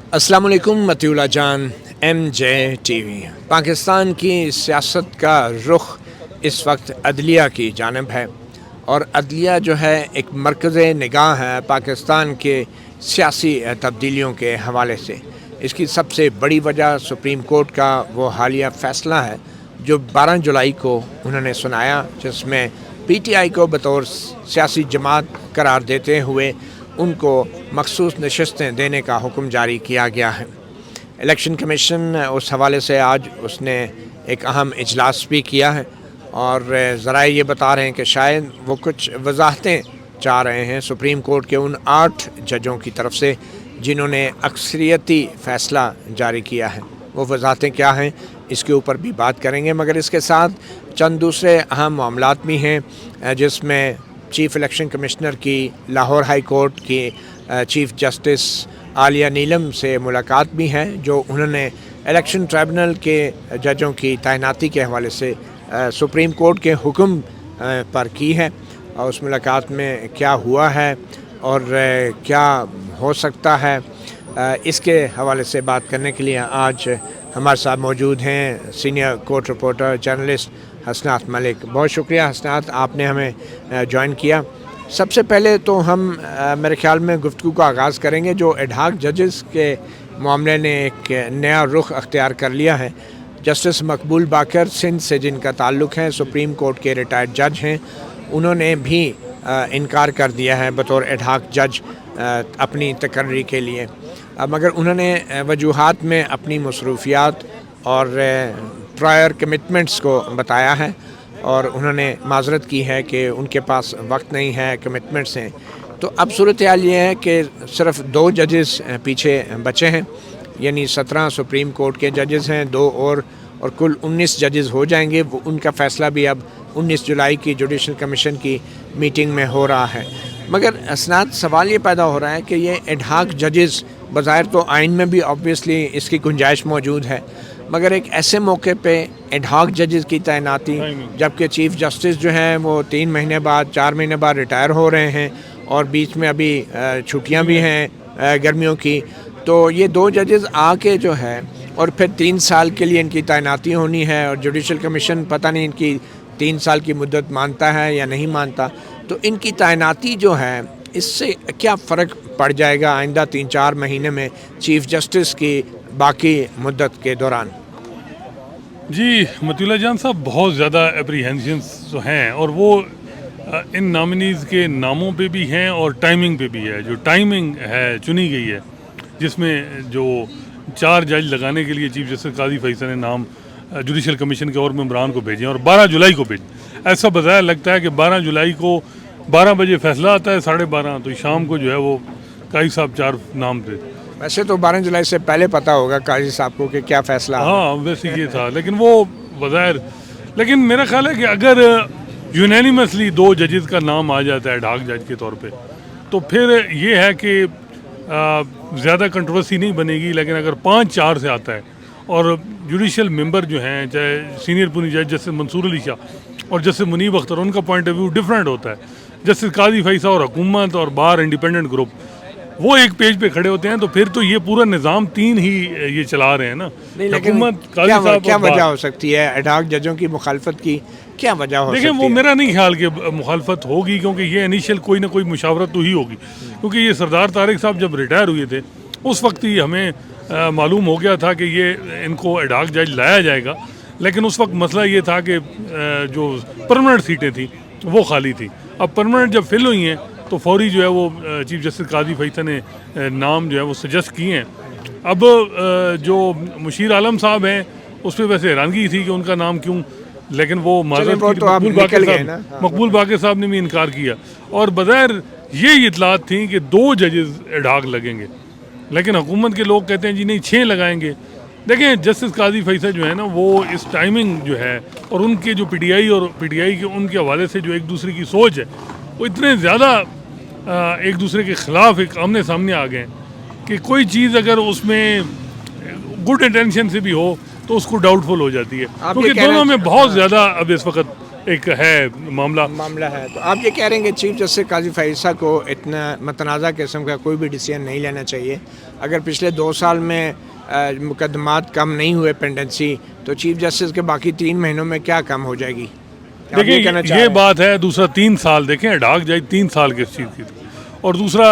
अस्सलाम वालेकुम मतिउल्लाह जान MJ TV। पाकिस्तान की सियासत का रुख इस वक्त अदलिया की जानब है और अदलिया जो है एक मरकज़ निगाह है पाकिस्तान के सियासी तब्दीलियों के हवाले से। इसकी सबसे बड़ी वजह सुप्रीम कोर्ट का वो हालिया फ़ैसला है जो 12 जुलाई को उन्होंने सुनाया, जिसमें PTI को बतौर सियासी जमात करार देते हुए उनको मखसूस नशस्तें देने का हुक्म जारी किया गया है। इलेक्शन कमीशन उस हवाले से आज उसने एक अहम इजलास भी किया है और ज़राए ये बता रहे हैं कि शायद वो कुछ वजाहतें चाह रहे हैं सुप्रीम कोर्ट के उन 8 जजों की तरफ से जिन्होंने अक्सरियती फ़ैसला जारी किया है। वो वजाहतें क्या हैं, इसके ऊपर भी बात करेंगे, मगर इसके साथ चंद दूसरे अहम मामलात भी हैं जिसमें चीफ़ इलेक्शन कमिश्नर की लाहौर हाई कोर्ट की चीफ़ जस्टिस आलिया नीलम से मुलाकात भी है, जो उन्होंने इलेक्शन ट्राइब्यूनल के जजों की तैनाती के हवाले से सुप्रीम कोर्ट के हुक्म पर की है। और उस मुलाकात में क्या हुआ है और क्या हो सकता है, इसके हवाले से बात करने के लिए आज हमारे साथ मौजूद हैं सीनियर कोर्ट रिपोर्टर जर्नलिस्ट हसनात मलिक। बहुत शुक्रिया हसनात, आपने हमें ज्वाइन किया। सबसे पहले तो हम मेरे ख्याल में गुफ्तगू का आगाज़ करेंगे जो एडहॉक जजेस के मामले ने एक नया रुख अख्तियार कर लिया है। जस्टिस मकबूल बाकर सिंध से जिनका ताल्लुक़ है, सुप्रीम कोर्ट के रिटायर्ड जज हैं, उन्होंने भी इनकार कर दिया है बतौर एडहॉक जज अपनी तकर्री के लिए, मगर उन्होंने वजूहात में अपनी मसरूफियात और प्रायर कमिटमेंट्स को बताया है और उन्होंने माजरत की है कि उनके पास वक्त नहीं है, कमिटमेंट्स हैं। तो अब सूरत हाल ये है कि सिर्फ 2 जजेस पीछे बचे हैं, यानी 17 सुप्रीम कोर्ट के जजेस हैं, 2 और कुल 19 जजेस हो जाएंगे। वो उनका फ़ैसला भी अब 19 जुलाई की जुडिशल कमीशन की मीटिंग में हो रहा है। मगर असनाद सवाल ये पैदा हो रहा है कि ये एडहॉक जजेस बज़ाहिर तो आइन में भी ऑब्वियसली इसकी गुंजाइश मौजूद है, मगर एक ऐसे मौके पे एडहॉक जजेस की तैनाती, जबकि चीफ़ जस्टिस जो हैं वो 3 महीने बाद 4 महीने बाद रिटायर हो रहे हैं और बीच में अभी छुट्टियां भी हैं गर्मियों की, तो ये 2 जजेस आके जो है और फिर 3 साल के लिए इनकी तैनाती होनी है और जुडिशल कमीशन पता नहीं इनकी 3 साल की मुद्दत मानता है या नहीं मानता। तो इनकी तैनाती जो है इससे क्या फ़र्क पड़ जाएगा आइंदा 3-4 महीने में चीफ़ जस्टिस की बाकी मुद्दत के दौरान? जी मतिउल्लाह जान साहब, बहुत ज़्यादा एप्रीहेंशंस जो हैं और वो इन नॉमिनीज़ के नामों पे भी हैं और टाइमिंग पे भी है। जो टाइमिंग है चुनी गई है, जिसमें जो 4 जज लगाने के लिए चीफ जस्टिस काजी फैसल ने नाम जुडिशल कमीशन के और मेम्बरान को भेजे और 12 जुलाई को भेजे। ऐसा बताया लगता है कि 12 जुलाई को 12 बजे फैसला आता है, 12:30 तो शाम को जो है वो काजी साहब 4 नाम थे। वैसे तो 12 जुलाई से पहले पता होगा काजी साहब को कि क्या फ़ैसला। हाँ वैसे ये था, लेकिन वो बज़ाहिर, लेकिन मेरा ख्याल है कि अगर यूनानिमसली 2 जजेस का नाम आ जाता है एडहॉक जज के तौर पे, तो फिर ये है कि ज़्यादा कंट्रोवर्सी नहीं बनेगी। लेकिन अगर 5-4 से आता है और जुडिशल मेंबर जो हैं, चाहे सीनियर पुनी जज जस्टिस मंसूर अली शाह और जस्टिस मुनीब अख्तर, उनका पॉइंट ऑफ व्यू डिफरेंट होता है। जस्टिस काजी फैसल और हुकूमत और बार इंडिपेंडेंट ग्रुप वो एक पेज पे खड़े होते हैं, तो फिर तो ये पूरा निज़ाम 3 ही ये चला रहे हैं ना। हुकूमत क्या वजह हो सकती है एडहॉक जजों की मुखालफत की, क्या वजह हो सकती है? देखिए वो मेरा नहीं ख्याल कि मुखालफत होगी, क्योंकि ये इनिशियल कोई ना कोई मुशावरत तो ही होगी। क्योंकि ये सरदार तारिक साहब जब रिटायर हुए थे उस वक्त ही हमें मालूम हो गया था कि ये इनको एडहॉक जज लाया जाएगा, लेकिन उस वक्त मसला ये था कि जो परमानेंट सीटें थी वो खाली थी। अब परमानेंट जब फिल हुई हैं तो फौरी जो है वो चीफ जस्टिस काजी फैसल ने नाम जो है वो सजेस्ट किए हैं। अब जो मुशीर आलम साहब हैं उस पर वैसे हैरानगी थी कि उनका नाम क्यों, लेकिन वो मकबूल बाकर साहब ने भी इनकार किया और बज़ाहिर ये इतलात थी कि 2 जजेस एडहॉक लगेंगे, लेकिन हुकूमत के लोग कहते हैं जी नहीं 6 लगाएंगे। देखें जस्टिस काजी फैसल जो है ना, वो इस टाइमिंग जो है और उनके जो PTI और PTI के उनके हवाले से जो एक दूसरे की सोच है वो इतने ज़्यादा एक दूसरे के ख़िलाफ़ एक आमने सामने आ गए कि कोई चीज़ अगर उसमें गुड इंटेंशन से भी हो तो उसको डाउटफुल हो जाती है, क्योंकि दोनों में बहुत ज़्यादा अब इस वक्त एक है मामला है। तो आप ये कह रहे हैं कि चीफ जस्टिस काजी फैसला को इतना मतनाज़ा किस्म का कोई भी डिसीजन नहीं लेना चाहिए। अगर पिछले 2 साल में मुकदमात कम नहीं हुए पेंडेंसी, तो चीफ जस्टिस के बाकी 3 महीनों में क्या कम हो जाएगी? देखिए ये बात है। दूसरा 3 साल देखें, डाक जाए 3 साल किस चीज़ की थी, और दूसरा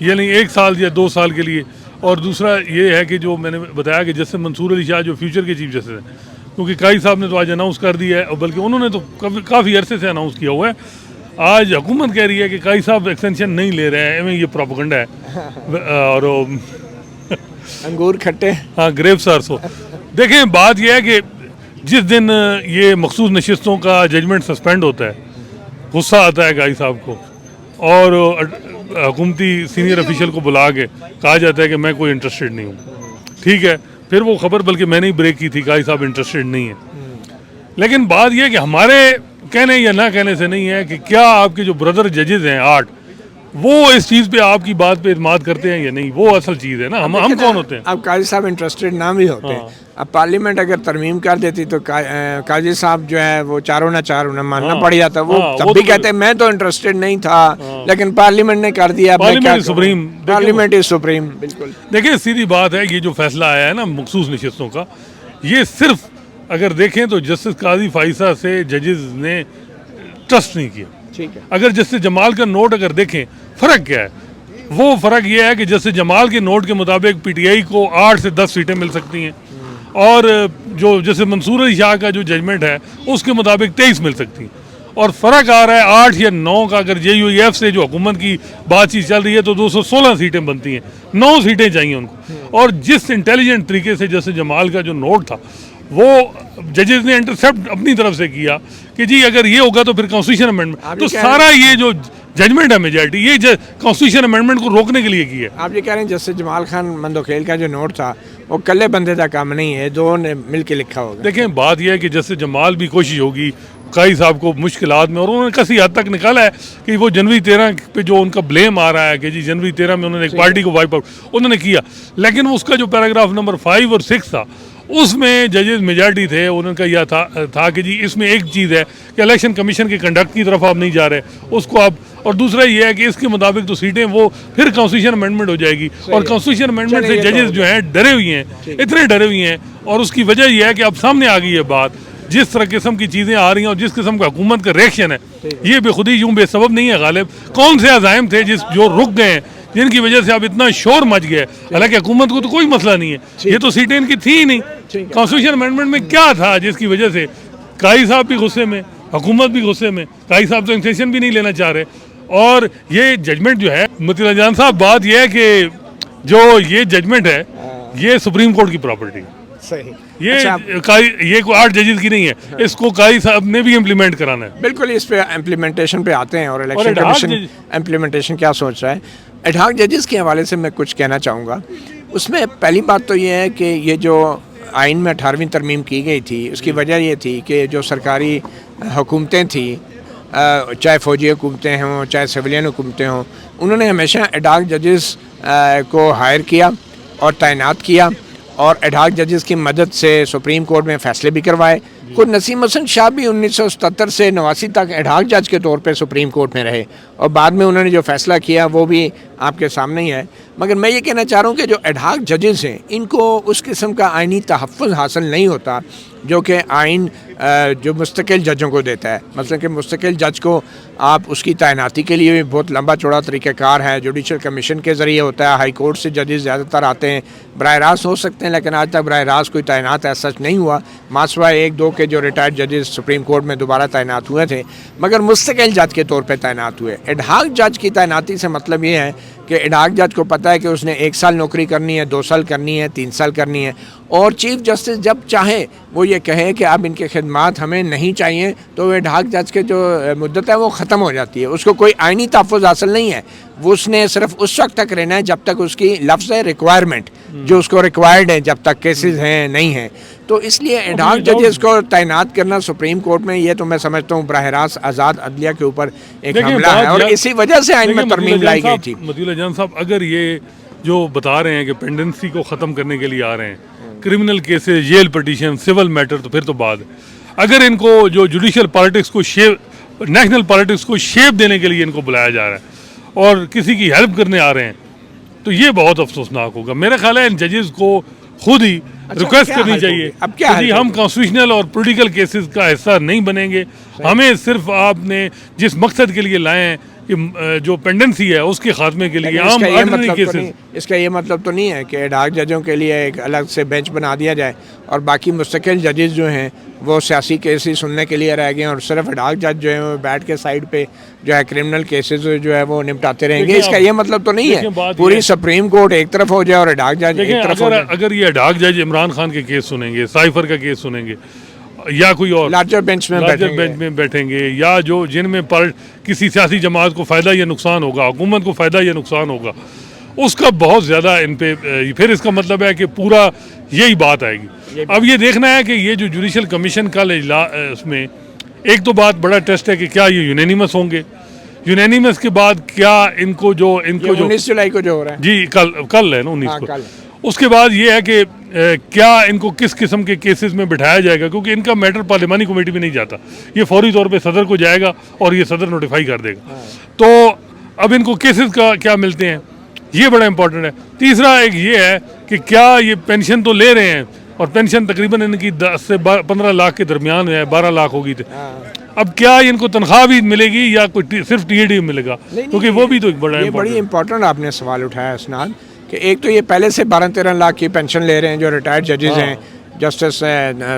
ये नहीं 1 साल या 2 साल के लिए। और दूसरा ये है कि जो मैंने बताया कि जस्टिस मंसूर अली शाह जो फ्यूचर के चीफ जस्टिस हैं, क्योंकि काई साहब ने तो आज अनाउंस कर दिया है, और बल्कि उन्होंने तो काफ़ी अरसे से अनाउंस किया हुआ है। आज हुकूमत कह रही है कि काई साहब एक्सटेंशन नहीं ले रहे हैं, ये प्रोपेगेंडा है और अंगूर खट्टे, हाँ ग्रेप्स आर सो। देखें बात यह है कि जिस दिन ये मखसूस नशिस्तों का जजमेंट सस्पेंड होता है, गुस्सा आता है काई साहब को, और हुकूमती सीनियर ऑफिशियल को बुला के कहा जाता है कि मैं कोई इंटरेस्टेड नहीं हूँ। ठीक है, फिर वो खबर बल्कि मैंने ही ब्रेक की थी, काई साहब इंटरेस्टेड नहीं है। लेकिन बात यह है कि हमारे कहने या ना कहने से नहीं है कि क्या आपके जो ब्रदर जजेस हैं 8, वो इस चीज़ पे आपकी बात पे इत्मीनान करते हैं या नहीं, वो असल चीज़ है ना। हम कौन होते हैं? अब काजी साहब इंटरेस्टेड ना भी होते हैं, अब पार्लियामेंट अगर तरमीम कर देती तो काजी साहब जो है वो चारों ना चार उन्हें मानना पड़ जाता। वो तब भी कहते हैं मैं तो इंटरेस्टेड नहीं था, लेकिन पार्लियामेंट ने कर दिया। Parliament is supreme. बिल्कुल। देखिए सीधी बात है, ये जो फैसला आया है ना मखसूस नशिस्तों का, ये सिर्फ अगर देखें तो जस्टिस काजी फाइसा से जजेस ने ट्रस्ट नहीं किया। ठीक है। अगर जस्टिस जमाल का नोट अगर देखें, फ़र्क क्या है? वो फ़र्क ये है कि जस्टिस जमाल के नोट के मुताबिक पीटीआई को 8 से 10 सीटें मिल सकती हैं, और जो जैसे मंसूर अली शाह का जो जजमेंट है उसके मुताबिक 23 मिल सकती हैं। और फ़र्क आ रहा है 8 या 9 का। अगर JUEF से जो हुकूमत की बातचीत चल रही है तो 216 सीटें बनती हैं, 9 सीटें चाहिए उनको। और जिस इंटेलिजेंट तरीके से जैसे जमाल का जो नोट था, वो जजेस ने इंटरसेप्ट अपनी तरफ से किया कि जी अगर ये होगा तो फिर कॉन्स्टिट्यूशन अमेंडमेंट, तो सारा ये जो जजमेंट है मेजॉरिटी ये कॉन्स्टिट्यूशन अमेंडमेंट को रोकने के लिए की है। आप ये कह रहे हैं जस्टिस जमाल खान मंदोखेल का जो नोट था वो कल्ले बंदे का काम नहीं है, दो ने मिल के लिखा होगा। देखें बात यह है कि जस्टिस जमाल भी कोशिश होगी काई साहब को मुश्किलात में, और उन्होंने किसी हद तक निकाला है कि वो जनवरी 13 पे जो उनका ब्लेम आ रहा है कि जी जनवरी 13 में उन्होंने एक पार्टी को वाइप आउट उन्होंने किया, लेकिन उसका जो पैराग्राफ नंबर 5 और 6 था उसमें जजेस मेजॉरिटी थे, उनका यह था कि जी इसमें एक चीज़ है कि इलेक्शन कमीशन के कंडक्ट की तरफ आप नहीं जा रहे, उसको आप, और दूसरा ये है कि इसके मुताबिक तो सीटें वो फिर कॉन्स्टिट्यूशन अमेंडमेंट हो जाएगी, और कॉन्स्टिट्यूशन अमेंडमेंट से जजेस जो हैं डरे हुए हैं, इतने डरे हुए हैं। और उसकी वजह यह है कि अब सामने आ गई है बात, जिस तरह किस्म की चीज़ें आ रही हैं और जिस किस्म का हुकूमत का रिएक्शन है, ये बेखुदी यूँ बेसबब नहीं है। गालिब कौन से अज़ाइम थे जो रुक गए हैं, जिनकी वजह से अब इतना शोर मच गया है? हालांकि हुकूमत को तो कोई मसला नहीं है, ये तो सीटें इनकी थी ही नहीं। कॉन्स्टिट्यूशन अमेंडमेंट में क्या था जिसकी वजह से काई साहब भी गुस्से में, हुकूमत भी गुस्से में, काई साहब तो एक्सटेंशन भी नहीं लेना चाह रहे। और ये जजमेंट जो है मतीउल्लाह जान साहब, बात यह है कि जो ये जजमेंट है ये सुप्रीम कोर्ट की प्रॉपर्टी है। सही। ये अच्छा, ये कोई 8 जजेस की नहीं है, इसको काई साहब ने भी इम्प्लीमेंट कराना है। बिल्कुल, इस पे इम्प्लीमेंटेशन पे आते हैं, और इलेक्शन कमीशन इम्प्लीमेंटेशन क्या सोच रहा है। एडहॉक जजेस के हवाले से मैं कुछ कहना चाहूँगा। उसमें पहली बात तो ये है कि ये जो आइन में 18वीं तरमीम की गई थी, उसकी वजह ये थी कि जो सरकारी हुकूमतें थी, चाहे फ़ौजी हुकूमतें हों चाहे सिविलियन हुकूमतें हों, उन्होंने हमेशा एडहॉक जजेस को हायर किया और तैनात किया, और एडहॉक जजेस की मदद से सुप्रीम कोर्ट में फ़ैसले भी करवाए। खुद नसीम हसन शाह भी 1977 से 89 तक एडहॉक जज के तौर पे सुप्रीम कोर्ट में रहे, और बाद में उन्होंने जो फ़ैसला किया वो भी आपके सामने ही है। मगर मैं ये कहना चाह रहा हूँ कि जो एडहॉक जजेस हैं, इनको उस किस्म का आइनी तहफ़्फ़ुज़ हासिल नहीं होता जो कि आइन जो मुस्तकिल जजों को देता है। मतलब कि मुस्तकिल जज को आप उसकी तैनाती के लिए भी बहुत लंबा चौड़ा तरीक़ाकार है, जुडिशल कमीशन के ज़रिए होता है। हाई कोर्ट से जजेस ज़्यादातर आते हैं, बराह रास्त हो सकते हैं, लेकिन आज तक बराह रास्त कोई तैनात ऐसा सच नहीं हुआ, मासवाए 1-2 के जो रिटायर्ड जजेस सुप्रीम कोर्ट में दोबारा तैनात हुए थे, मगर मुस्तकिल जज के तौर पर तैनात हुए। एडहॉक जज की तैनाती से मतलब ये है कि एडहॉक जज को पता है कि उसने 1 साल नौकरी करनी है, 2 साल करनी है, 3 साल करनी है, और चीफ जस्टिस जब चाहे वो ये कहे कि अब इनके खिदमात हमें नहीं चाहिए, तो एडहॉक जज के जो मुद्दत है वो ख़त्म हो जाती है। उसको कोई आइनी तहफ़्फ़ुज़ हासिल नहीं है, वो उसने सिर्फ उस वक्त तक रहना है जब तक उसकी लफ्ज़ है रिक्वायरमेंट, जो उसको रिक्वायर्ड है, जब तक केसेस हैं नहीं हैं। तो इसलिए एडहॉक जजेस को तैनात करना सुप्रीम कोर्ट में, ये तो मैं समझता हूँ बराह रास्त आज़ाद अदलिया के ऊपर एक हमला है, और इसी वजह से आइन में तरमीम लाई गई थी। मतीउल्लाह जान साहब, अगर ये जो बता रहे हैं कि पेंडेंसी को ख़त्म करने के लिए आ रहे हैं, criminal cases, jail petition, civil matter, तो फिर तो बात है। अगर इनको जो जुडिशल पॉलिटिक्स को शेप नेशनल पॉलिटिक्स को शेप देने के लिए इनको बुलाया जा रहा है और किसी की हेल्प करने आ रहे हैं, तो ये बहुत अफसोसनाक होगा। मेरा ख्याल है इन जजेस को खुद ही रिक्वेस्ट करनी चाहिए कि हम कॉन्स्टिट्यूशनल और पॉलिटिकल केसेस का हिस्सा नहीं बनेंगे। हमें सिर्फ आपने जिस मकसद के लिए लाए हैं कि जो पेंडेंसी है उसके खात्मे के लिए आम ऑर्डिनरी केसेस। इसका ये मतलब तो नहीं है कि एडहॉक जजों के लिए एक अलग से बेंच बना दिया जाए और बाकी मुस्तकिल जजेस जो हैं वो सियासी केस ही सुनने के लिए रह गए और सिर्फ एडहॉक जज जो है वो बैठ के साइड पे जो है क्रिमिनल केसेस जो है वो निपटाते रहेंगे। इसका ये मतलब तो नहीं है पूरी सुप्रीम कोर्ट एक तरफ हो जाए और एडहॉक जज एक तरफ हो जाए। अगर ये एडहॉक जज इमरान खान के केस सुनेंगे, साइफर का केस सुनेंगे या कोई और लार्जर बेंच में बैठेंगे या जो जिनमें किसी सियासी जमात को फ़ायदा या नुकसान होगा, हुकूमत को फ़ायदा या नुकसान होगा, उसका बहुत ज़्यादा इन पे फिर इसका मतलब है कि पूरा यही बात आएगी। अब ये देखना है कि ये जो जुडिशल कमीशन का उसमें एक तो बात बड़ा टेस्ट है कि क्या ये यूनानिमस होंगे, यूनानिमस के बाद क्या इनको जो 19 जुलाई को जो हो रहा है जी कल है ना 19 को, उसके बाद ये है कि क्या इनको किस किस्म के केसेस में बिठाया जाएगा, क्योंकि इनका मैटर पार्लिमानी कमेटी में नहीं जाता, ये फौरी तौर पे सदर को जाएगा और ये सदर नोटिफाई कर देगा। तो अब इनको केसेस का क्या मिलते हैं ये बड़ा इंपॉर्टेंट है। तीसरा एक ये है कि क्या ये पेंशन तो ले रहे हैं और पेंशन तकरीबन इनकी 10 से 15 लाख के दरमियान है, 12 लाख होगी थी। अब क्या इनको तनख्वाह भी मिलेगी या कोई सिर्फ टीएडी मिलेगा, क्योंकि वो भी तो एक बड़ी इंपॉर्टेंट आपने सवाल उठाया असनाद कि एक तो ये पहले से 12-13 लाख की पेंशन ले रहे हैं जो रिटायर्ड जजेस हैं, जस्टिस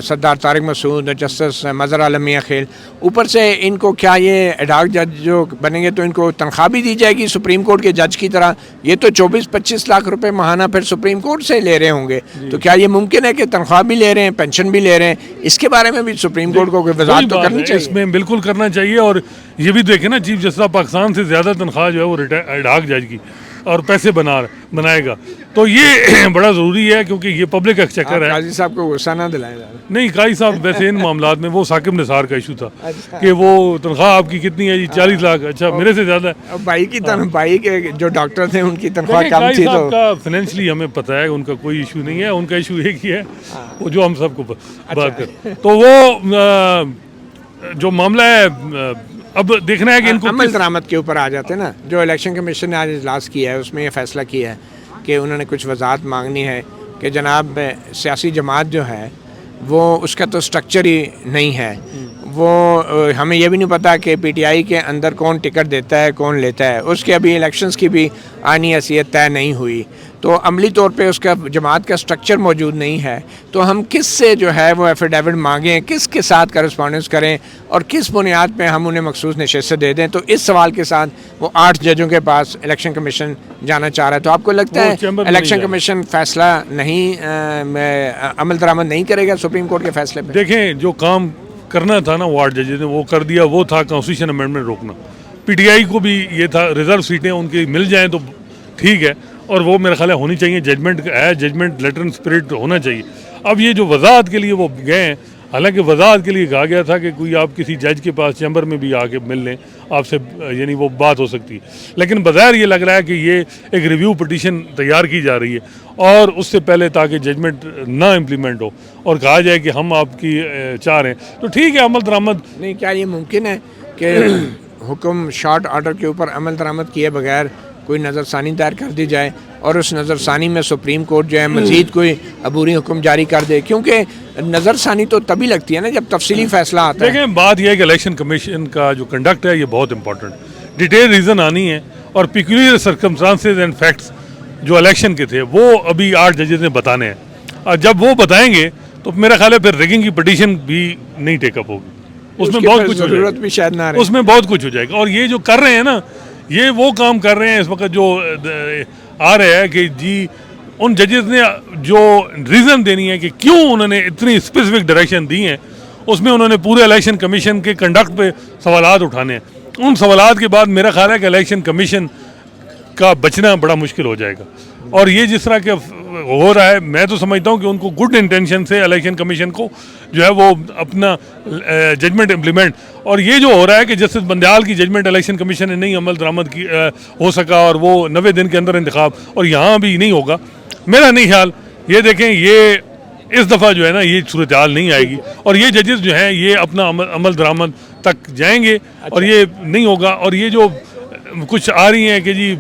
सरदार तारिक मसूद, जस्टिस मज़हर आलम मियां खेल, ऊपर से इनको क्या ये एडहॉक जज जो बनेंगे तो इनको तनख्वाह भी दी जाएगी सुप्रीम कोर्ट के जज की तरह। ये तो 24-25 लाख रुपए माहाना फिर सुप्रीम कोर्ट से ले रहे होंगे, तो क्या ये मुमकिन है कि तनख्वाह भी ले रहे हैं, पेंशन भी ले रहे हैं? इसके बारे में भी सुप्रीम कोर्ट को वजाहत तो करनी चाहिए। इसमें बिल्कुल करना चाहिए। और ये भी देखें ना, चीफ जस्टिस पाकिस्तान से ज़्यादा तनख्वाह जो है वो एडहॉक जज की और पैसे बनाएगा, तो ये बड़ा ज़रूरी है क्योंकि ये पब्लिक एक्सचेकर है। काजी साहब को गुस्सा ना दिलाएं। नहीं, काजी साहब वैसे इन मामलात में वो साकिब निसार का इशू था कि वो तनख्वाह आपकी कितनी है जी, 40 लाख। अच्छा, मेरे से ज़्यादा है। भाई की भाई के जो डॉक्टर थे उनकी तनख्वाह कम थी, तो का फाइनेंशियली हमें पता है, उनका कोई इशू नहीं है। उनका इशू एक ही है, वो जो हम सबको बात कर, तो वो जो मामला है अब देखना है कि इनको अमल दरामद के ऊपर आ जाते हैं ना। जो इलेक्शन कमीशन ने आज इजलास किया है उसमें ये फैसला किया है कि उन्होंने कुछ वजाहत मांगनी है कि जनाब सियासी जमात जो है वो उसका तो स्ट्रक्चर ही नहीं है, वो हमें ये भी नहीं पता कि पीटीआई के अंदर कौन टिकट देता है कौन लेता है, उसके अभी इलेक्शंस की भी आनी हैसियत तय नहीं हुई, तो अमली तौर पे उसका जमात का स्ट्रक्चर मौजूद नहीं है, तो हम किस से जो है वो एफिडेविट मांगें, किसके साथ करस्पॉन्डेंस करें और किस बुनियाद पे हम उन्हें मखसूस नशिस्त दे दें। तो इस सवाल के साथ वो 8 जजों के पास इलेक्शन कमीशन जाना चाह रहा है। तो आपको लगता है इलेक्शन कमीशन फैसला नहीं अमल दरामद नहीं करेगा सुप्रीम कोर्ट के फैसले पर? देखें, जो काम करना था ना वार्ड जजेस ने वो कर दिया, वो था कॉन्स्टिट्यूशन अमेंडमेंट रोकना। पीटीआई को भी ये था रिजर्व सीटें उनकी मिल जाएं तो ठीक है, और वो मेरा ख्याल है होनी चाहिए, जजमेंट है, जजमेंट लेटर एंड स्पिरिट होना चाहिए। अब ये जो वजाहत के लिए वो गए हैं, हालांकि वजाहत के लिए कहा गया था कि कोई आप किसी जज के पास चैम्बर में भी आके मिल लें आपसे, यानी वो बात हो सकती है, लेकिन बज़ाहिर ये लग रहा है कि ये एक रिव्यू पिटीशन तैयार की जा रही है और उससे पहले ताकि जजमेंट ना इम्प्लीमेंट हो और कहा जाए कि हम आपकी चाह रहे हैं, तो ठीक है अमल दरामद। नहीं, क्या ये मुमकिन है कि हुक्म शॉर्ट ऑर्डर के ऊपर अमल दरामद किए बगैर कोई नज़रसानी दायर कर दी जाए और उस नज़रसानी में सुप्रीम कोर्ट जो है मज़ीद कोई अबूरी हुक्म जारी कर दे? क्योंकि नज़रसानी तो तभी लगती है ना जब तफसीली फैसला आता है। देखें, बात यह है कि इलेक्शन कमीशन का जो कंडक्ट है ये बहुत इंपॉर्टेंट, डिटेल रीज़न आनी है और पिक्यूलियर सर्कमस्टांसेस एंड फैक्ट्स जो इलेक्शन के थे वो अभी 8 जजेस ने बताने हैं, और जब वो बताएंगे तो मेरा ख्याल है फिर रिगिंग की पिटीशन भी नहीं टेकअप होगी, उसमें बहुत कुछ ज़रूरत भी शायद ना रहे, उसमें बहुत कुछ हो जाएगा। और ये जो कर रहे हैं ना, ये वो काम कर रहे हैं इस वक्त जो आ रहे हैं कि जी उन जजेस ने जो रीज़न देनी है कि क्यों उन्होंने इतनी स्पेसिफिक डायरेक्शन दी हैं, उसमें उन्होंने पूरे इलेक्शन कमीशन के कंडक्ट पे सवालात उठाने हैं। उन सवालात के बाद मेरा ख्याल है कि इलेक्शन कमीशन का बचना बड़ा मुश्किल हो जाएगा। और ये जिस तरह के हो रहा है, मैं तो समझता हूँ कि उनको गुड इंटेंशन से इलेक्शन कमीशन को जो है वो अपना जजमेंट इम्प्लीमेंट, और ये जो हो रहा है कि जस्टिस बंदयाल की जजमेंट इलेक्शन कमीशन ने नहीं अमल दरामद की हो सका और वो 90 दिन के अंदर इंतखाब, और यहाँ भी नहीं होगा, मेरा नहीं ख्याल। ये देखें, ये इस दफ़ा जो है ना ये सूरत हाल नहीं आएगी और ये जजेस जो हैं ये अपना अमल दरामद तक जाएंगे और ये नहीं होगा। और ये जो कुछ आ रही हैं कि जी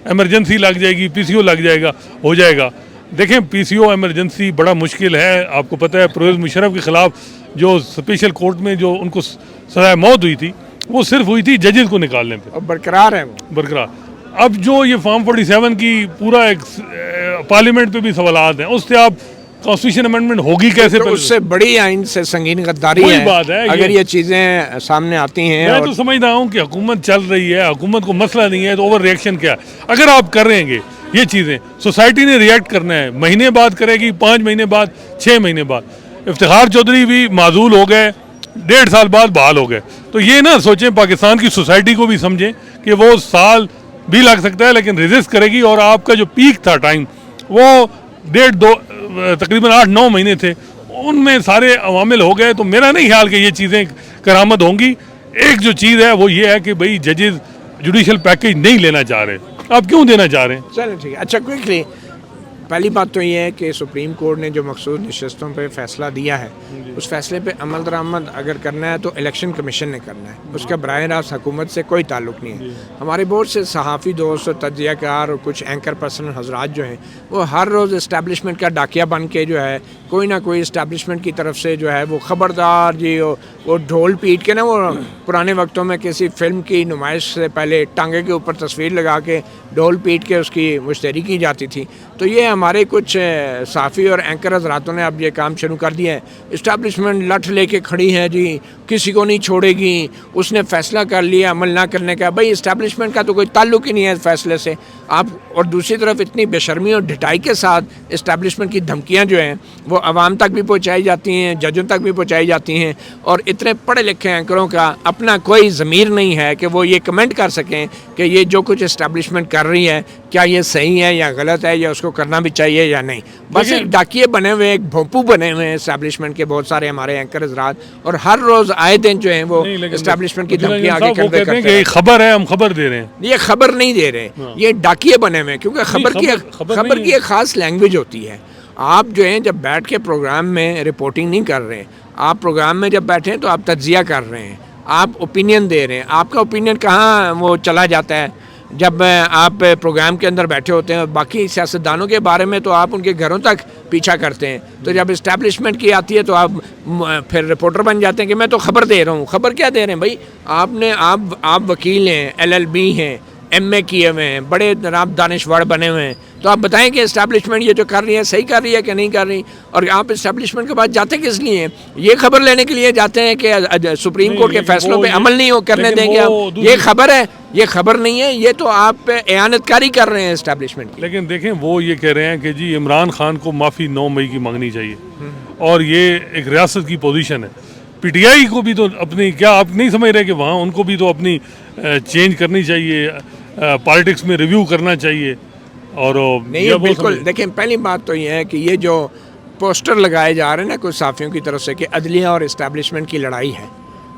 एमरजेंसी लग जाएगी, पीसीओ लग जाएगा, हो जाएगा। देखें पीसीओ एमरजेंसी बड़ा मुश्किल है। आपको पता है परवेज़ मुशर्रफ के ख़िलाफ़ जो स्पेशल कोर्ट में जो उनको सज़ाए मौत हुई थी वो सिर्फ हुई थी जजेस को निकालने पे, और बरकरार है वो बरकरार। अब जो ये फॉर्म 47 की पूरा एक पार्लियामेंट पे भी सवालात हैं, उससे आप कॉन्स्टिट्यूशन अमेंडमेंट होगी कैसे? तो उससे बड़ी आइन से संगीन गद्दारी वही है, बात है अगर ये चीज़ें सामने आती हैं। मैं तो समझता हूँ कि हुकूमत चल रही है, हुकूमत को मसला नहीं है तो ओवर रिएक्शन क्या है? अगर आप कर रहे हैं ये चीज़ें, सोसाइटी ने रिएक्ट करना है। महीने बाद करेगी, 5 महीने बाद, 6 महीने बाद। इफ्तिखार चौधरी भी माजूल हो गए, 1.5 साल बाद बहाल हो गए। तो ये ना सोचें, पाकिस्तान की सोसाइटी को भी समझें कि वो साल भी लग सकता है लेकिन रेजिस्ट करेगी। और आपका जो पीक था टाइम वो 1.5-2 तकरीबन 8-9 महीने थे, उनमें सारे अवामिल हो गए। तो मेरा नहीं ख्याल कि ये चीज़ें करामद होंगी। एक जो चीज़ है वो ये है कि भाई जजेस जुडिशल पैकेज नहीं लेना चाह रहे। आप क्यों देना चाह रहे हैं? चलो ठीक है। अच्छा क्विकली, पहली बात तो ये है कि सुप्रीम कोर्ट ने जो मखसूस नशस्तों पे फैसला दिया है, उस फैसले पे अमल दरामद अगर करना है तो इलेक्शन कमीशन ने करना है, उसका बराह रास्त हुकूमत से कोई ताल्लुक नहीं है। हमारे बहुत से सहाफ़ी दोस्त और तज्ज़ियाकार और कुछ एंकर पर्सन हजरात जो हैं वो हर रोज़ इस्टेब्लिशमेंट का डाकिया बन के जो है कोई ना कोई इस्टेब्लिशमेंट की तरफ से जो है वो ख़बरदार जी वो ढोल पीट के ना, वो पुराने वक्तों में किसी फिल्म की नुमाइश से पहले टांगे के ऊपर तस्वीर लगा के ढोल पीट के उसकी मुश्तरी की जाती थी। तो ये हमारे कुछ साफ़ी और एंकर हज़रातों ने अब ये काम शुरू कर दिया है। इस्टेब्लिशमेंट लठ लेके खड़ी है जी, किसी को नहीं छोड़ेगी, उसने फ़ैसला कर लिया अमल ना करने का। भाई इस्टेब्लिशमेंट का तो कोई ताल्लुक ही नहीं है इस फैसले से। आप और दूसरी तरफ इतनी बेशर्मी और ढिठाई के साथ इस्टेब्लिशमेंट की धमकियाँ जो हैं वो आवाम तक भी पहुँचाई जाती हैं, जजों तक भी पहुँचाई जाती हैं। और इतने पढ़े लिखे एंकरों का अपना कोई ज़मीर नहीं है कि वो ये कमेंट कर सकें कि ये जो कुछ इस्टेब्लिशमेंट कर रही है क्या ये सही है या गलत है, या उसको करना भी चाहिए या नहीं। बस एक डाकिए बने हुए, एक भोंपू बने हुए हैं इस्टेब्लिशमेंट के बहुत सारे हमारे एंकर हज़रात, और हर रोज़ आए दिन जो हैं वो इस्टेब्लिशमेंट की धमकियाँ आगे करते हैं। खबर है, हम खबर दे रहे हैं। ये खबर नहीं दे रहे, ये डाकिए बने हुए हैं, क्योंकि खबर की एक ख़ास लैंग्वेज होती है। आप जो हैं जब बैठ के प्रोग्राम में रिपोर्टिंग नहीं कर रहे, आप प्रोग्राम में जब बैठे हैं तो आप तज्जिया कर रहे हैं, आप ओपिनियन दे रहे हैं। आपका ओपिनियन कहाँ वो चला जाता है जब आप प्रोग्राम के अंदर बैठे होते हैं। बाकी सियासतदानों के बारे में तो आप उनके घरों तक पीछा करते हैं, तो जब इस्टेब्लिशमेंट की आती है तो आप फिर रिपोर्टर बन जाते हैं कि मैं तो खबर दे रहा हूँ। खबर क्या दे रहे हैं भाई? आप वकील हैं, LLB हैं, MA किए हुए हैं, बड़े आप दानिशवर बने हुए हैं, तो आप बताएं कि इस्टेब्लिशमेंट ये जो कर रही है सही कर रही है कि नहीं कर रही। और आप इस्टेब्लिशमेंट के बाद जाते किस लिए? ये खबर लेने के लिए जाते हैं कि सुप्रीम कोर्ट के फैसलों पे अमल नहीं करने देंगे आप। ये खबर है, ये खबर नहीं है, ये तो आप एयानतकारी कर रहे हैं इस्टेब्लिशमेंट की। लेकिन देखें वो ये कह रहे हैं कि जी इमरान खान को माफ़ी 9 मई की मांगनी चाहिए, और ये एक रियासत की पोजीशन है। PTI को भी तो अपनी, क्या आप नहीं समझ रहे कि वहाँ उनको भी तो अपनी चेंज करनी चाहिए, पॉलिटिक्स में रिव्यू करना चाहिए? और नहीं बिल्कुल। देखें पहली बात तो ये है कि ये जो पोस्टर लगाए जा रहे हैं ना कुछ साफ़ियों की तरफ से कि अदलिया और इस्टेब्लिशमेंट की लड़ाई है,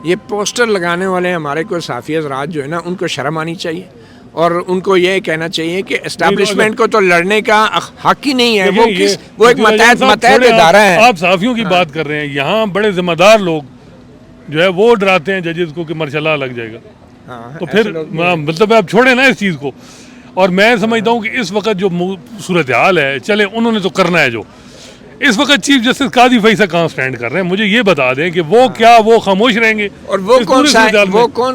ये पोस्टर लगाने वाले हमारे कोई साफ़ी हज़रात जो है ना उनको शर्म आनी चाहिए, और उनको ये कहना चाहिए कि इस्टेब्लिशमेंट को तो लड़ने का हक ही नहीं है। वो एक मतहत इदारा है। आप साफ़ियों की बात कर रहे हैं, यहाँ बड़े जिम्मेदार लोग जो है वो डराते हैं जजेस को कि मरशला लग जाएगा। तो फिर मतलब आप छोड़े ना इस चीज़ को। और मैं समझता हूँ कि इस वक्त जो सूरत हाल है, चले उन्होंने तो करना है जो इस वक्त चीफ जस्टिस काजी फैसल कहाँ स्टैंड कर रहे हैं, मुझे ये बता दें कि वो क्या वो खामोश रहेंगे? और वो कौन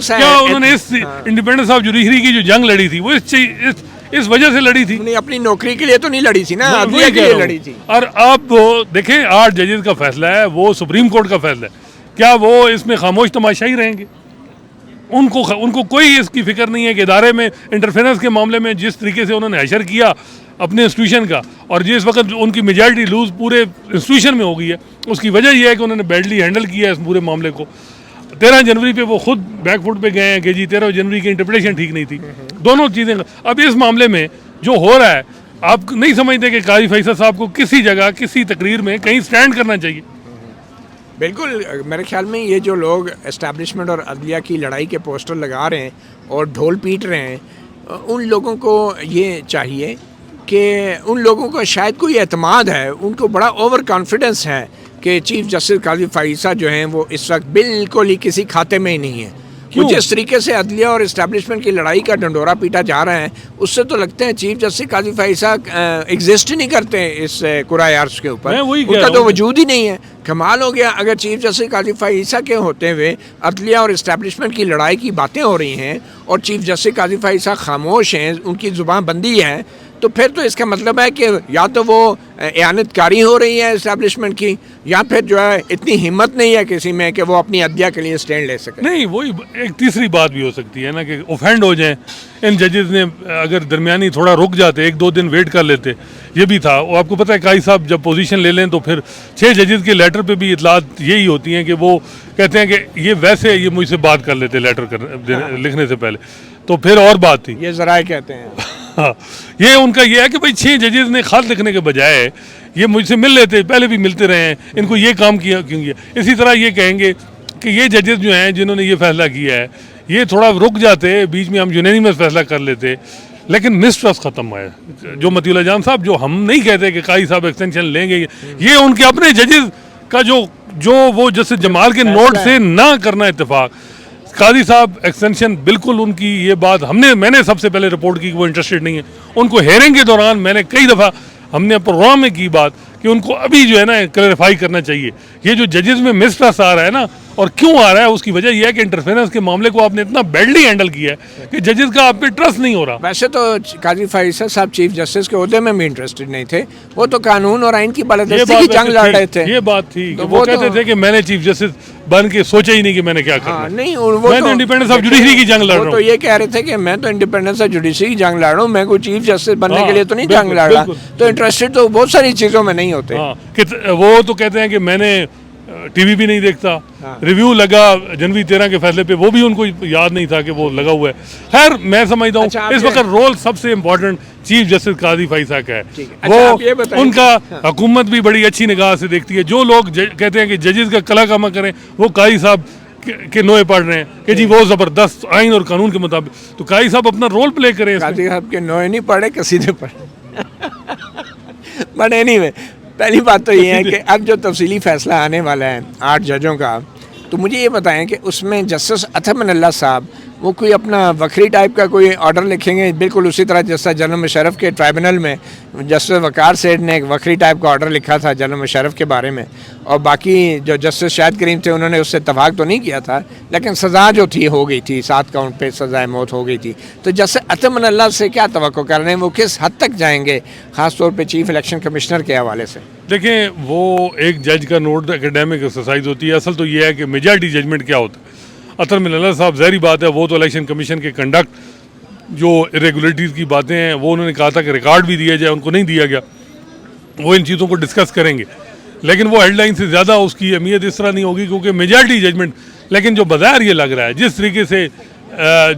सा क्या उन्होंने इस इंडिपेंडेंस ऑफ जुडिशरी की जो जंग लड़ी थी वो इस वजह से लड़ी थी? नहीं, अपनी नौकरी के लिए तो नहीं लड़ी थी ना, अदलिया के लिए लड़ी थी। और अब देखें 8 जजेस का फैसला है, वो सुप्रीम कोर्ट का फैसला है, क्या वो इसमें खामोश तमाशाई रहेंगे? उनको कोई इसकी फिक्र नहीं है कि इदारे में इंटरफेरेंस के मामले में जिस तरीके से उन्होंने हशर किया अपने इंस्टीट्यूशन का, और जिस वक्त उनकी मेजॉरिटी लूज पूरे इंस्टीट्यूशन में हो गई है, उसकी वजह यह है कि उन्होंने बैडली हैंडल किया है इस पूरे मामले को। 13 जनवरी पे वो खुद बैकफुट पे गए हैं कि जी 13 जनवरी की इंटरप्रिटेशन ठीक नहीं थी। दोनों चीज़ें अब इस मामले में जो हो रहा है, आप नहीं समझते कि काजी फैसल साहब को किसी जगह किसी तकरीर में कहीं स्टैंड करना चाहिए? बिल्कुल, मेरे ख्याल में ये जो लोग इस्टेब्लिशमेंट और अदलिया की लड़ाई के पोस्टर लगा रहे हैं और ढोल पीट रहे हैं, उन लोगों को ये चाहिए कि उन लोगों का शायद कोई एतमाद है, उनको बड़ा ओवर कॉन्फिडेंस है कि चीफ जस्टिस काजी फ़ाइसा जो हैं वो इस वक्त बिल्कुल ही किसी खाते में ही नहीं है। वो जिस तरीके से अदलिया और इस्टेब्लिशमेंट की लड़ाई का डंडोरा पीटा जा रहा है, उससे तो लगता है चीफ जस्टिस काजी फ़ाइसा एग्जिस्ट ही नहीं करते इस कुराए अर्श के ऊपर, उनका तो वजूद ही नहीं है। कमाल हो गया, अगर चीफ जस्टिस काजी फ़ाइसा के होते हुए अदलिया और इस्टेब्लिशमेंट की लड़ाई की बातें हो रही हैं और चीफ जस्टिस काजी फ़ाइसा खामोश हैं, उनकी ज़ुबान बंदी है, तो फिर तो इसका मतलब है कि या तो वो एआनतकारी हो रही है इस्टेब्लिशमेंट की, या फिर जो है इतनी हिम्मत नहीं है किसी में कि वो अपनी अदलिया के लिए स्टैंड ले सके। नहीं, वही एक तीसरी बात भी हो सकती है ना कि ऑफेंड हो जाएं। इन जजेस ने अगर दरमियानी थोड़ा रुक जाते, 1-2 दिन वेट कर लेते, ये भी था। वो आपको पता है काई साहब जब पोजीशन ले लें तो फिर 6 जजेस के लेटर पे भी इतलात यही होती हैं कि वो कहते हैं कि ये वैसे ये मुझसे बात कर लेते लेटर लिखने से पहले, तो फिर और बात थी। ये ज़राए कहते हैं। हाँ, ये उनका ये है कि भाई 6 जजेस ने खत लिखने के बजाय ये मुझसे मिल लेते, पहले भी मिलते रहे हैं, इनको ये काम किया क्यों किया। इसी तरह ये कहेंगे कि ये जजेस जो हैं जिन्होंने ये फैसला किया है, ये थोड़ा रुक जाते, बीच में हम यूनानिमस फैसला कर लेते, लेकिन मिसट्रस्ट खत्म है। जो मतीउल्लाह जान साहब, जो हम नहीं कहते कि काई साहब एक्सटेंशन लेंगे, ये उनके अपने जजेस का जो वो जैसे जमाल के नोट से ना करना इत्तेफाक, काजी साहब एक्सटेंशन बिल्कुल उनकी ये बात मैंने सबसे पहले रिपोर्ट की कि वो इंटरेस्टेड नहीं है। उनको हेयरिंग के दौरान मैंने कई दफ़ा हमने प्रोग्राम में की बात कि उनको अभी जो है ना क्लैरिफाई करना चाहिए। ये जो जजेस में मिसट्रस्ट आ रहा है ना, और क्यों आ रहा है, उसकी वजह यह है कि इंटरफेरेंस के मामले को आपने इतना बैडली हैंडल किया है कि जजेस का आप पे ट्रस्ट नहीं हो रहा। वैसे तो काजी फ़ाइसा साहब चीफ जस्टिस के ओहदे में भी इंटरेस्टेड नहीं थे, वो तो कानून और आइन की बालादस्ती की जंग लड़ रहे थे। ये बात थी तो कि वो कहते थे कि मैंने चीफ जस्टिस बन के सोचा ही नहीं कि मैंने क्या करना। नहीं, मैं तो इंडिपेंडेंस ऑफ जुडिशरी की जंग लड़ रहा हूँ। तो ये कह रहे थे कि मैं तो इंडिपेंडेंस ऑफ जुडिशरी की जंग लड़ रहा हूँ, मैं कोई चीफ जस्टिस बनने के लिए तो नहीं जंग लड़ रहा। तो इंटरेस्टेड तो बहुत सारी चीज़ों में नहीं होते। वो तो कहते हैं कि मैंने टीवी भी नहीं देखता, रिव्यू लगा जनवरी 13 के फैसले पे, वो भी उनको याद नहीं था कि वो लगा हुआ है। खैर, मैं समझता हूँ इस वक्त रोल सबसे इम्पोर्टेंट चीफ जस्टिस काजी फ़ाइसा का है। वो उनका हुकूमत भी बड़ी अच्छी निगाह से देखती है। जो लोग कहते हैं कि जजेस का कला कामा करें, वो काजी साहब के नोए पढ़ रहे हैं कि जी वो ज़बरदस्त आइन और कानून के मुताबिक, तो काजी साहब अपना रोल प्ले करें। काजी साहब के नोए नहीं पढ़े, कसीदे पढ़े। बट एनीवे, पहली बात तो ये है कि अब जो तफसीली फ़ैसला आने वाला है 8 जजों का, तो मुझे ये बताएं कि उसमें जस्टिस अतम अल्लाह साहब वो कोई अपना वक्री टाइप का कोई ऑर्डर लिखेंगे, बिल्कुल उसी तरह जैसा जनरल मुशर्रफ के ट्राइब्यूनल में जस्टिस वकार सेठ ने एक वक्री टाइप का ऑर्डर लिखा था जनरल मुशर्रफ के बारे में, और बाकी जो जस्टिस शाहिद करीम थे उन्होंने उससे इत्तफाक तो नहीं किया था, लेकिन सज़ा जो थी हो गई थी, 7 काउंट पे सज़ाए मौत हो गई थी। तो जस्टिस अतम अल्लाह से क्या तवक्को कर रहे हैं, वो किस हद तक जाएंगे, ख़ास तौर पर चीफ इलेक्शन कमिश्नर के हवाले से? देखें, वो एक जज का नोट एकेडमिक एक्सरसाइज होती है, असल तो ये है कि मेजॉरिटी जजमेंट क्या होता है। अतम अल्लाह साहब, ज़ाहिर बात है, वो तो इलेक्शन कमीशन के कंडक्ट जो इरेगुलरिटीज़ की बातें हैं, वो उन्होंने कहा था कि रिकॉर्ड भी दिया जाए, उनको नहीं दिया गया। वो इन चीज़ों को डिस्कस करेंगे, लेकिन वो हेडलाइन से ज़्यादा उसकी अहमियत इस तरह नहीं होगी क्योंकि मेजॉरिटी जजमेंट। लेकिन जो बज़ाहिर ये लग रहा है, जिस तरीके से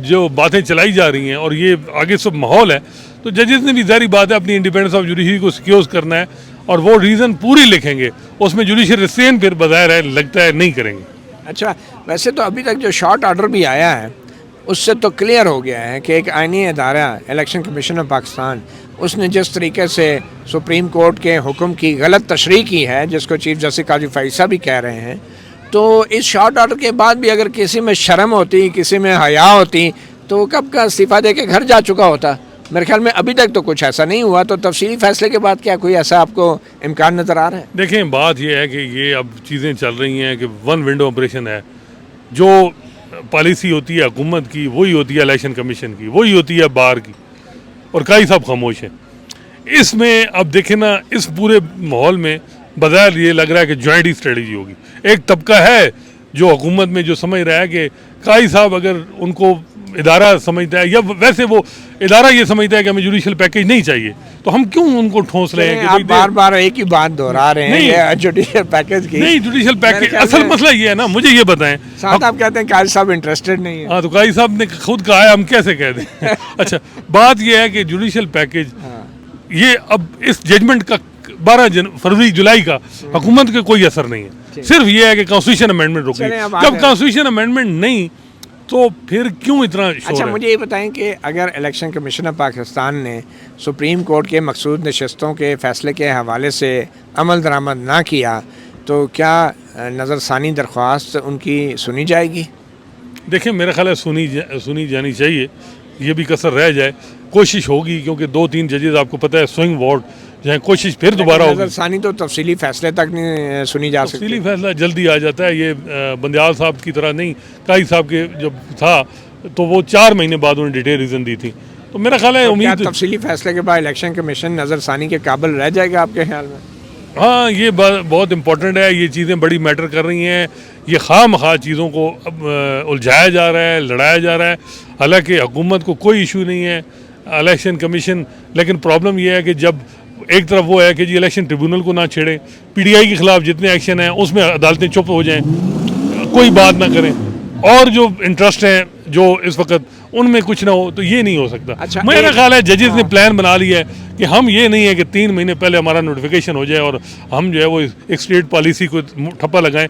जो बातें चलाई जा रही हैं और ये आगे सब माहौल है, तो जजेस ने भी ज़ाहिर बात है अपनी इंडिपेंडेंस ऑफ जुडिशरी को सिक्योर करना है, और वो रीज़न पूरी लिखेंगे, उसमें जुडिशल रिस्ट्रेन फिर बज़ाहिर है लगता है नहीं करेंगे। अच्छा, वैसे तो अभी तक जो शॉर्ट ऑर्डर भी आया है उससे तो क्लियर हो गया है कि एक आइनी अदारा इलेक्शन कमीशन ऑफ पाकिस्तान, उसने जिस तरीके से सुप्रीम कोर्ट के हुक्म की गलत तशरीह की है, जिसको चीफ जस्टिस काजी फ़ाइसा भी कह रहे हैं, तो इस शॉर्ट ऑर्डर के बाद भी अगर किसी में शर्म होती, किसी में हया होती, तो कब का इस्तीफ़ा दे के घर जा चुका होता। मेरे ख्याल में अभी तक तो कुछ ऐसा नहीं हुआ, तो तफसीली फैसले के बाद क्या कोई ऐसा आपको इम्कान नज़र आ रहा है? देखें, बात यह है कि ये अब चीज़ें चल रही हैं कि वन विंडो ऑपरेशन है। जो पॉलिसी होती है हुकूमत की वही होती है इलेक्शन कमीशन की, वही होती है बार की, और काई साहब खामोश हैं इसमें। अब देखें ना, इस पूरे माहौल में बज़ाहिर ये लग रहा है कि जॉइंट ही स्ट्रेटजी होगी। एक तबका है जो हुकूमत में जो समझ रहा है कि काई साहब अगर उनको इदारा समझता है, या वैसे वो इदारा ये समझता है कि हमें जुडिशल पैकेज नहीं चाहिए, तो हम क्यों उनको ठोंस रहे हैं कि आप बार बार एक ही बात दोहरा रहे हैं जुडिशल पैकेज की। नहीं, जुडिशल पैकेज असल मसला ये है ना, मुझे ये बताएं। साथ आप कहते हैं काजी साहब इंटरेस्टेड नहीं है। हाँ, तो काजी साहब ने खुद कहा है, हम कैसे कह दें। अच्छा, बात ये है कि जुडिशल पैकेज ये अब इस जजमेंट का 12 फरवरी जुलाई का हुकूमत का कोई असर नहीं है, सिर्फ ये है कि कॉन्स्टिट्यूशन अमेंडमेंट रुकी। जब कॉन्स्टिट्यूशन अमेंडमेंट नहीं, तो फिर क्यों इतना शोर अच्छा, है? मुझे ये बताएं कि अगर इलेक्शन कमीशन ऑफ पाकिस्तान ने सुप्रीम कोर्ट के मकसूद नशस्तों के फ़ैसले के हवाले से अमल दरामद ना किया तो क्या नज़रसानी दरख्वास्त उनकी सुनी जाएगी? देखिए मेरा ख्याल है सुनी जानी चाहिए, ये भी कसर रह जाए, कोशिश होगी, क्योंकि 2-3 जजेस आपको पता है स्विंग वोट, जहाँ कोशिश फिर दोबारा होगी। नज़रसानी तो तफसीली फ़ैसले तक नहीं सुनी जा सकती। तफसीली फैसला जल्दी आ जाता है, ये बंदयाल साहब की तरह नहीं। काई साहब के जब था तो वो 4 महीने बाद उन्होंने डिटेल रीज़न दी थी, तो मेरा ख्याल है उम्मीद तफसीली फ़ैसले के बाद इलेक्शन कमीशन नज़रसानी के काबिल रह जाएगा आपके ख्याल में? हाँ, ये बहुत इम्पोर्टेंट है, ये चीज़ें बड़ी मैटर कर रही हैं। ये खामखा चीज़ों को अब उलझाया जा रहा है, लड़ाया जा रहा है, हालांकि हुकूमत को कोई इशू नहीं है इलेक्शन कमीशन। लेकिन प्रॉब्लम ये है कि जब एक तरफ वो है कि जी इलेक्शन ट्रिब्यूनल को ना छेड़ें, पीटीआई के ख़िलाफ़ जितने एक्शन हैं उसमें अदालतें चुप हो जाएं, कोई बात ना करें, और जो इंटरेस्ट हैं जो इस वक्त उनमें कुछ ना हो, तो ये नहीं हो सकता। अच्छा, मेरा ख्याल है जजेस ने प्लान बना लिया है कि हम ये नहीं है कि 3 महीने पहले हमारा नोटिफिकेशन हो जाए और हम जो है वो एक स्टेट पॉलिसी को ठप्पा लगाएं।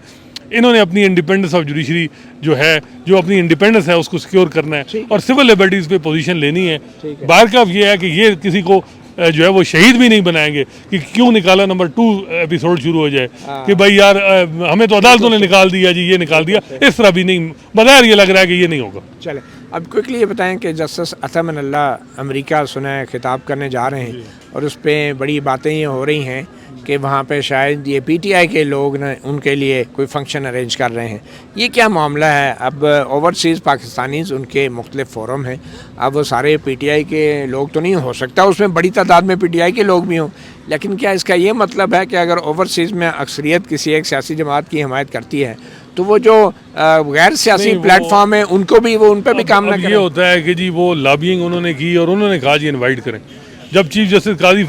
इन्होंने अपनी इंडिपेंडेंस ऑफ जुडिशरी जो है, जो अपनी इंडिपेंडेंस है उसको सिक्योर करना है और सिविल लिबर्टीज़ पे पोजीशन लेनी है। बाहर का ये है कि ये किसी को जो है वो शहीद भी नहीं बनाएंगे कि क्यों निकाला नंबर 2 एपिसोड शुरू हो जाए कि भाई यार हमें तो अदालतों ने निकाल दिया जी, ये निकाल दिया, इस तरह भी नहीं। बग़ैर ये लग रहा है कि ये नहीं होगा। चले, अब क्विकली ये बताएं कि जस्टिस अतामन्नल्लाह अमेरिका सुना खिताब करने जा रहे हैं और उस पर बड़ी बातें ये हो रही हैं कि वहाँ पे शायद ये पीटीआई के लोग ना उनके लिए कोई फंक्शन अरेंज कर रहे हैं। ये क्या मामला है? अब ओवरसीज़ पाकिस्तानीज़ उनके मुख्तलिफ फोरम हैं, अब वो सारे पीटीआई के लोग तो नहीं हो सकता, उसमें बड़ी तादाद में पीटीआई के लोग भी हों, लेकिन क्या इसका ये मतलब है कि अगर ओवरसीज़ में अक्सरियत किसी एक सियासी जमात की हमायत करती है तो वो जो गैर सियासी प्लेटफॉर्म है उनको भी वो उन पर भी काम ना करें? ये होता है कि जी वो लॉबिंग उन्होंने की और उन्होंने कहा जी इनवाइट करें। जब चीफ जस्टिस काजी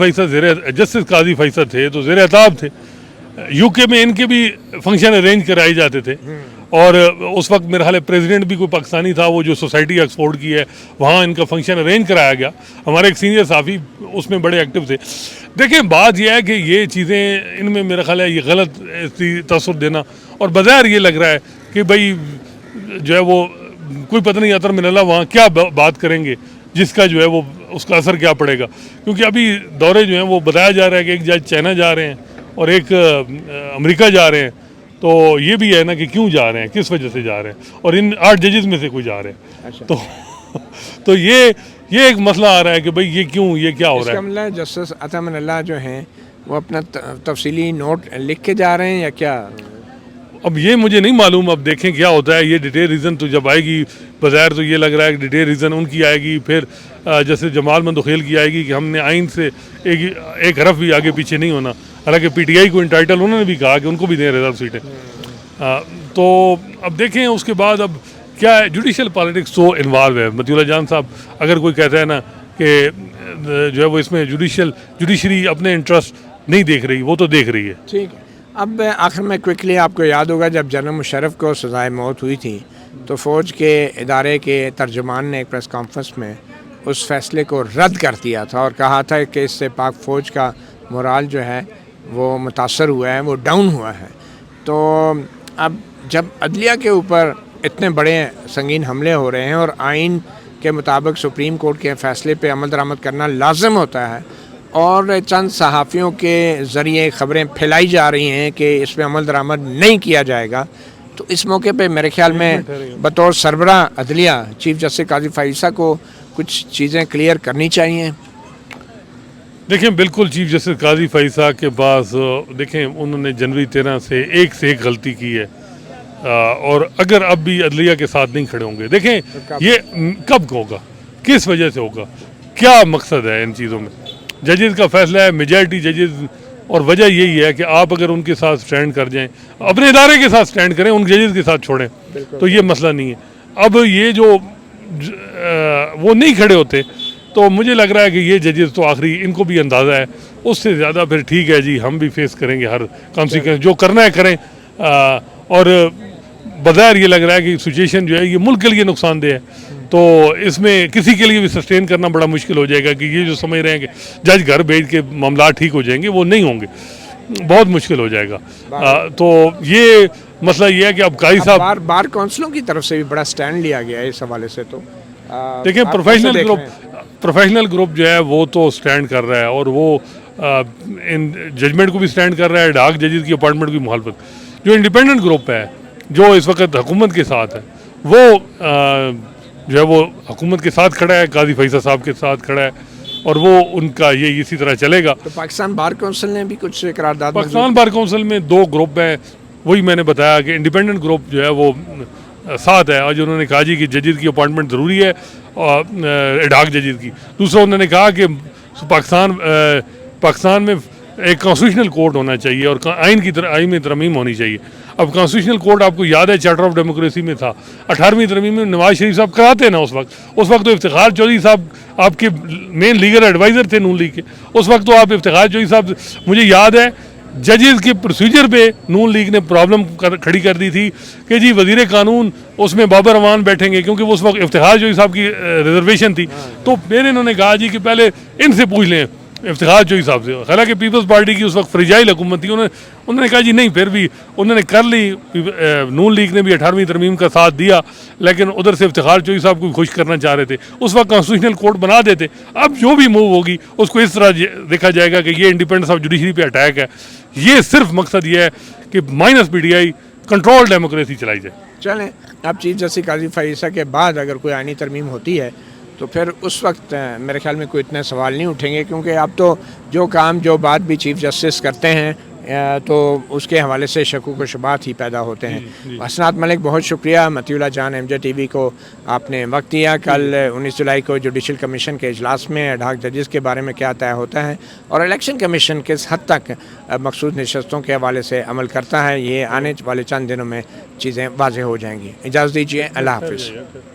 फैसल थे तो ज़ेर अताब थे, यूके में इनके भी फंक्शन अरेंज कराए जाते थे और उस वक्त मेरा ख्याल है प्रेसिडेंट भी कोई पाकिस्तानी था, वो जो सोसाइटी एक्सपोर्ट की है वहाँ इनका फंक्शन अरेंज कराया गया। हमारे एक सीनियर साफ़ी उसमें बड़े एक्टिव थे। देखिए बात यह है कि ये चीज़ें इनमें मेरा ख्याल है ये गलत तसव्वुर देना, और बज़ाहिर ये लग रहा है कि भाई जो है वो कोई पता नहीं अतर मिनल्ला वहाँ क्या बात करेंगे जिसका जो है वो उसका असर क्या पड़ेगा, क्योंकि अभी दौरे जो हैं वो बताया जा रहा है कि एक जज चाइना जा रहे हैं और एक अमेरिका जा रहे हैं, तो ये भी है ना कि क्यों जा रहे हैं, किस वजह से जा रहे हैं, और इन 8 जजेस में से कोई जा रहे हैं। अच्छा। तो ये एक मसला आ रहा है कि भाई ये क्यों, ये क्या हो रहा है। मतलब जस्टिस अतामन्नल्लाह जो हैं वो अपना तफसीली नोट लिख के जा रहे हैं या क्या? अब ये मुझे नहीं मालूम, अब देखें क्या होता है। ये डिटेल रीज़न तो जब आएगी, बज़ाहिर तो ये लग रहा है कि डिटेल रीज़न उनकी आएगी, फिर जैसे जमाल मंदुखेल की आएगी कि हमने आइन से एक हरफ भी आगे पीछे नहीं होना। हालांकि पीटीआई को इंटाइटल उन्होंने भी कहा कि उनको भी दें रिजर्व सीटें। तो अब देखें उसके बाद अब क्या है, जुडिशल पॉलिटिक्स तो इन्वॉल्व है। मतीउल्लाह जान साहब अगर कोई कहता है ना कि जो है वो इसमें जुडिशरी अपने इंटरेस्ट नहीं देख रही, वो तो देख रही है। ठीक है। अब आखिर में क्विकली आपको याद होगा जब जनरल मुशर्रफ को सज़ाए मौत हुई थी तो फ़ौज के इदारे के तर्जुमान ने एक प्रेस कॉन्फ्रेंस में उस फैसले को रद्द कर दिया था और कहा था कि इससे पाक फ़ौज का मोराल जो है वो मुतासर हुआ है, वो डाउन हुआ है। तो अब जब अदलिया के ऊपर इतने बड़े संगीन हमले हो रहे हैं और आइन के मुताबिक सुप्रीम कोर्ट के फ़ैसले पे अमल दरामद करना लाजम होता है और चंद सहाफ़ियों के ज़रिए ख़बरें फैलाई जा रही हैं कि इस पर अमल दरामद नहीं किया जाएगा, तो इस मौके पे मेरे ख्याल में बतौर सरबरा अदलिया चीफ जस्टिस काजी फ़ाइसा को कुछ चीज़ें क्लियर करनी चाहिए। देखें बिल्कुल चीफ जस्टिस काजी फ़ाइसा के पास देखें उन्होंने जनवरी 13 से एक गलती की है और अगर अब भी अदलिया के साथ नहीं खड़े होंगे, देखें ये कब होगा, किस वजह से होगा, क्या मकसद है इन चीज़ों में। जजेस का फैसला है, मेजॉरिटी जजेस, और वजह यही है कि आप अगर उनके साथ स्टैंड कर जाएं, अपने इदारे के साथ स्टैंड करें, उन जजेस के साथ छोड़ें, तो ये मसला नहीं है। अब ये जो वो नहीं खड़े होते तो मुझे लग रहा है कि ये जजेस तो आखिरी इनको भी अंदाज़ा है, उससे ज़्यादा फिर ठीक है जी हम भी फेस करेंगे हर कॉन्सिक्वेंस, जो करना है करें। और बज़ाहिर ये लग रहा है कि सिचुएशन जो है ये मुल्क के लिए नुकसानदेह है, तो इसमें किसी के लिए भी सस्टेन करना बड़ा मुश्किल हो जाएगा कि ये जो समझ रहे हैं कि जज घर भेज के मामला ठीक हो जाएंगे, वो नहीं होंगे, बहुत मुश्किल हो जाएगा। तो ये मसला ये है कि अबकाई साहब बार काउंसिलों की तरफ से भी बड़ा स्टैंड लिया गया है इस हवाले से। तो देखें, आप कैसे देख रहे हैं? प्रोफेशनल ग्रुप जो है वो तो स्टैंड कर रहा है, और वो इन जजमेंट को भी स्टैंड कर रहा है, डाक जजेस की अपॉइंटमेंट की मुखालफत। जो इंडिपेंडेंट ग्रुप है जो इस वक्त हुकूमत के साथ है, वो जो है वो हुकूमत के साथ खड़ा है, काजी फैसल साहब के साथ खड़ा है, और वो उनका ये इसी तरह चलेगा। तो पाकिस्तान बार काउंसिल ने भी कुछ करारदाद पाकिस्तान बार काउंसिल में 2 ग्रुप हैं, वही मैंने बताया कि इंडिपेंडेंट ग्रुप जो है वो साथ है, आज उन्होंने कहा जी कि जजेस की अपॉइंटमेंट ज़रूरी है, और डाक जजेस की। दूसरा उन्होंने कहा कि पाकिस्तान में एक कॉन्स्टिट्यूशनल कोर्ट होना चाहिए और आइन में तरमीम होनी चाहिए। अब कॉन्स्टिट्यूशनल कोर्ट आपको याद है चार्टर ऑफ डेमोक्रेसी में था, 18वीं तरमीम में नवाज शरीफ साहब कराते ना उस वक्त तो इफ्तिखार चौधरी साहब आपके मेन लीगल एडवाइज़र थे नून लीग के। उस वक्त तो आप इफ्तिखार चौधरी साहब, मुझे याद है जजेस के प्रोसीजर पे नून लीग ने प्रॉब्लम खड़ी कर दी थी कि जी वजीर कानून उसमें बाबर अमान बैठेंगे, क्योंकि उस वक्त इफ्तिखार चौधरी साहब की रिजर्वेशन थी। तो फिर इन्होंने कहा जी कि पहले इनसे पूछ लें, इफ्तिखार चौधरी साहब से। हालांकि पीपल्स पार्टी की उस वक्त फ्रिजाइल हुकूमत थी, उन्होंने कहा जी नहीं, फिर भी उन्होंने कर ली। नून लीग ने भी 18वीं तरमीम का साथ दिया, लेकिन उधर से इफ्तिखार चौधरी साहब को खुश करना चाह रहे थे। उस वक्त कॉन्स्टिट्यूशनल कोर्ट बना देते। अब जो भी मूव होगी उसको इस तरह देखा जाएगा कि ये इंडिपेंडेंस ऑफ जुडिशरी पे अटैक है। ये सिर्फ मकसद ये है कि माइनस PTI कंट्रोल डेमोक्रेसी चलाई जाए। चलें, अब चीफ जस्टिस काजी फैसल के बाद अगर कोई आईनी तरमीम होती है तो फिर उस वक्त मेरे ख्याल में कोई इतने सवाल नहीं उठेंगे, क्योंकि अब तो जो काम जो बात भी चीफ जस्टिस करते हैं तो उसके हवाले से शकूक व शुबात ही पैदा होते हैं। हसनात मलिक, बहुत शुक्रिया। मतीउल्लाह जान MJ TV को आपने वक्त दिया। कल 19 जुलाई को जुडिशल कमीशन के इजलास में डाक जजेस के बारे में क्या तय होता है और इलेक्शन कमीशन किस हद तक मखसूस नशस्तों के हवाले से अमल करता है, ये आने वाले चंद दिनों में चीज़ें वाज़ेह हो जाएंगी। इजाज़त दीजिए, अल्लाह हाफ़िज़।